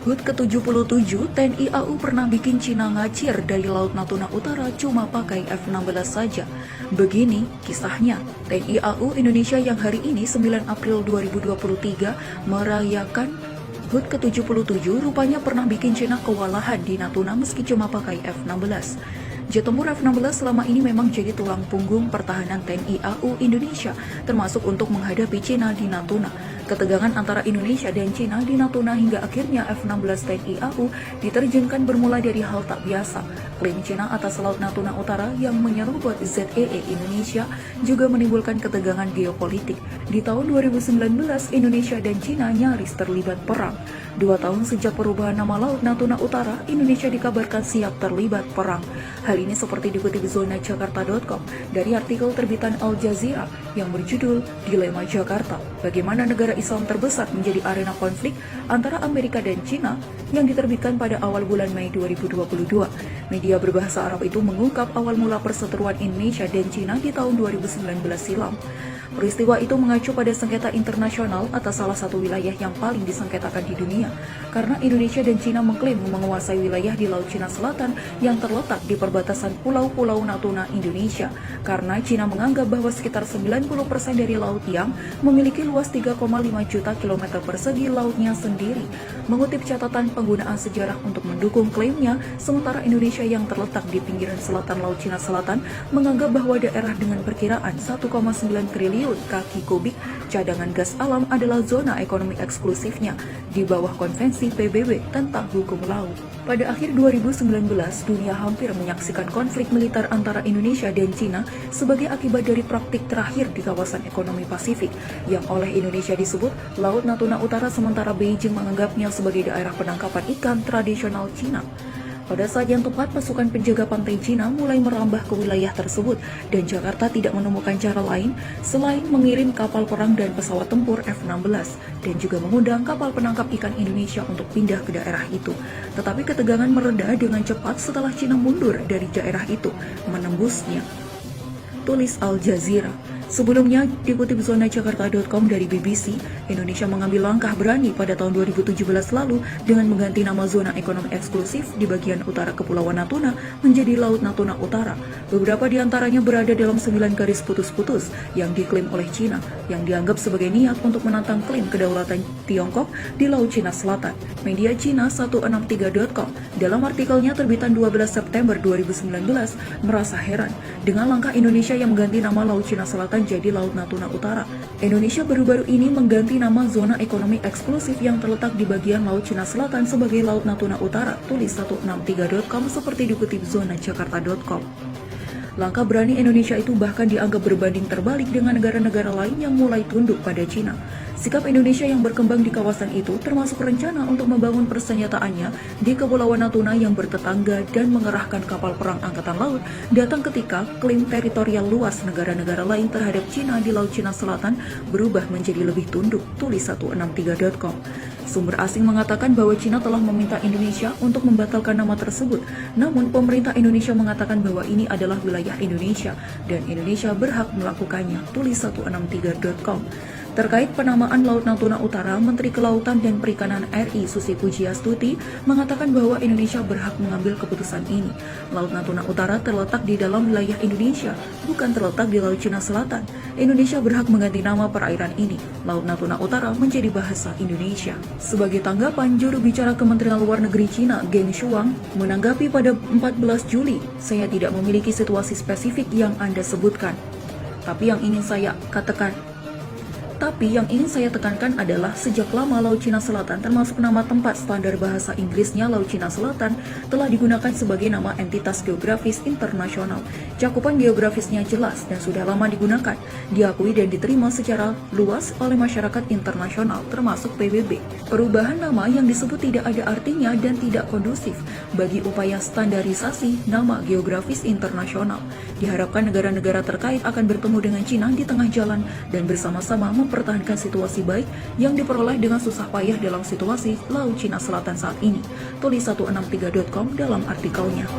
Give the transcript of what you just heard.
HUT ke-77, TNI AU pernah bikin Cina ngacir dari Laut Natuna Utara cuma pakai F-16 saja. Begini kisahnya, TNI AU Indonesia yang hari ini 9 April 2023 merayakan HUT ke-77 rupanya pernah bikin Cina kewalahan di Natuna meski cuma pakai F-16. Jet tempur F-16 selama ini memang jadi tulang punggung pertahanan TNI AU Indonesia, termasuk untuk menghadapi Cina di Natuna. Ketegangan antara Indonesia dan Cina di Natuna hingga akhirnya F-16 TNI AU diterjunkan bermula dari hal tak biasa. Klaim Cina atas Laut Natuna Utara yang menyerobot ZEE Indonesia juga menimbulkan ketegangan geopolitik. Di tahun 2019, Indonesia dan Cina nyaris terlibat perang. 2 tahun sejak perubahan nama Laut Natuna Utara, Indonesia dikabarkan siap terlibat perang. Hal ini seperti dikutip zonajakarta.com dari artikel terbitan Al Jazeera yang berjudul Dilema Jakarta, bagaimana negara Islam terbesar menjadi arena konflik antara Amerika dan Cina yang diterbitkan pada awal bulan Mei 2022. Media berbahasa Arab itu mengungkap awal mula perseteruan Indonesia dan Cina di tahun 2019 silam. Peristiwa itu mengacu pada sengketa internasional atas salah satu wilayah yang paling disengketakan di dunia, karena Indonesia dan Cina mengklaim menguasai wilayah di Laut Cina Selatan yang terletak di perbatasan pulau-pulau Natuna Indonesia, karena Cina menganggap bahwa sekitar 90% dari laut yang memiliki luas 3,5 juta kilometer persegi lautnya sendiri. Mengutip catatan penggunaan sejarah untuk mendukung klaimnya, sementara Indonesia yang terletak di pinggiran selatan Laut Cina Selatan menganggap bahwa daerah dengan perkiraan 1,9 triliun kaki kubik cadangan gas alam adalah zona ekonomi eksklusifnya di bawah konvensi PBB tentang hukum laut. Pada akhir 2019, dunia hampir menyaksikan konflik militer antara Indonesia dan Cina sebagai akibat dari praktik terakhir di kawasan ekonomi Pasifik yang oleh Indonesia disebut Laut Natuna Utara, sementara Beijing menganggapnya sebagai daerah penangkapan ikan tradisional Cina. Pada saat yang tepat, pasukan penjaga pantai Cina mulai merambah ke wilayah tersebut dan Jakarta tidak menemukan cara lain selain mengirim kapal perang dan pesawat tempur F-16 dan juga mengundang kapal penangkap ikan Indonesia untuk pindah ke daerah itu. Tetapi ketegangan mereda dengan cepat setelah Cina mundur dari daerah itu, menembusnya. Tulis Al Jazeera. Sebelumnya, dikutip zonajakarta.com dari BBC, Indonesia mengambil langkah berani pada tahun 2017 lalu dengan mengganti nama zona ekonomi eksklusif di bagian utara Kepulauan Natuna menjadi Laut Natuna Utara. Beberapa di antaranya berada dalam 9 garis putus-putus yang diklaim oleh Cina, yang dianggap sebagai niat untuk menantang klaim kedaulatan Tiongkok di Laut Cina Selatan. Media Cina 163.com dalam artikelnya terbitan 12 September 2019 merasa heran dengan langkah Indonesia yang mengganti nama Laut Cina Selatan jadi Laut Natuna Utara. Indonesia baru-baru ini mengganti nama zona ekonomi eksklusif yang terletak di bagian Laut Cina Selatan sebagai Laut Natuna Utara, tulis 163.com seperti dikutip zonajakarta.com. Langkah berani Indonesia itu bahkan dianggap berbanding terbalik dengan negara-negara lain yang mulai tunduk pada Cina. Sikap Indonesia yang berkembang di kawasan itu termasuk rencana untuk membangun persenjataannya di Kepulauan Natuna yang bertetangga dan mengerahkan kapal perang Angkatan Laut datang ketika klaim teritorial luas negara-negara lain terhadap Cina di Laut Cina Selatan berubah menjadi lebih tunduk, tulis 163.com. Sumber asing mengatakan bahwa Cina telah meminta Indonesia untuk membatalkan nama tersebut, namun pemerintah Indonesia mengatakan bahwa ini adalah wilayah Indonesia dan Indonesia berhak melakukannya, tulis 163.com. Terkait penamaan Laut Natuna Utara, Menteri Kelautan dan Perikanan RI Susi Pujiastuti mengatakan bahwa Indonesia berhak mengambil keputusan ini. Laut Natuna Utara terletak di dalam wilayah Indonesia, bukan terletak di Laut Cina Selatan. Indonesia berhak mengganti nama perairan ini, Laut Natuna Utara, menjadi bahasa Indonesia. Sebagai tanggapan, juru bicara Kementerian Luar Negeri Cina, Geng Shuang, menanggapi pada 14 Juli, saya tidak memiliki situasi spesifik yang Anda sebutkan. Tapi yang ingin saya tekankan adalah sejak lama Laut Cina Selatan termasuk nama tempat standar bahasa Inggrisnya Laut Cina Selatan telah digunakan sebagai nama entitas geografis internasional. Cakupan geografisnya jelas dan sudah lama digunakan, diakui dan diterima secara luas oleh masyarakat internasional termasuk PBB. Perubahan nama yang disebut tidak ada artinya dan tidak kondusif bagi upaya standarisasi nama geografis internasional. Diharapkan negara-negara terkait akan bertemu dengan Cina di tengah jalan dan bersama-sama mempertahankan situasi baik yang diperoleh dengan susah payah dalam situasi Laut Cina Selatan saat ini, tulis 163.com dalam artikelnya.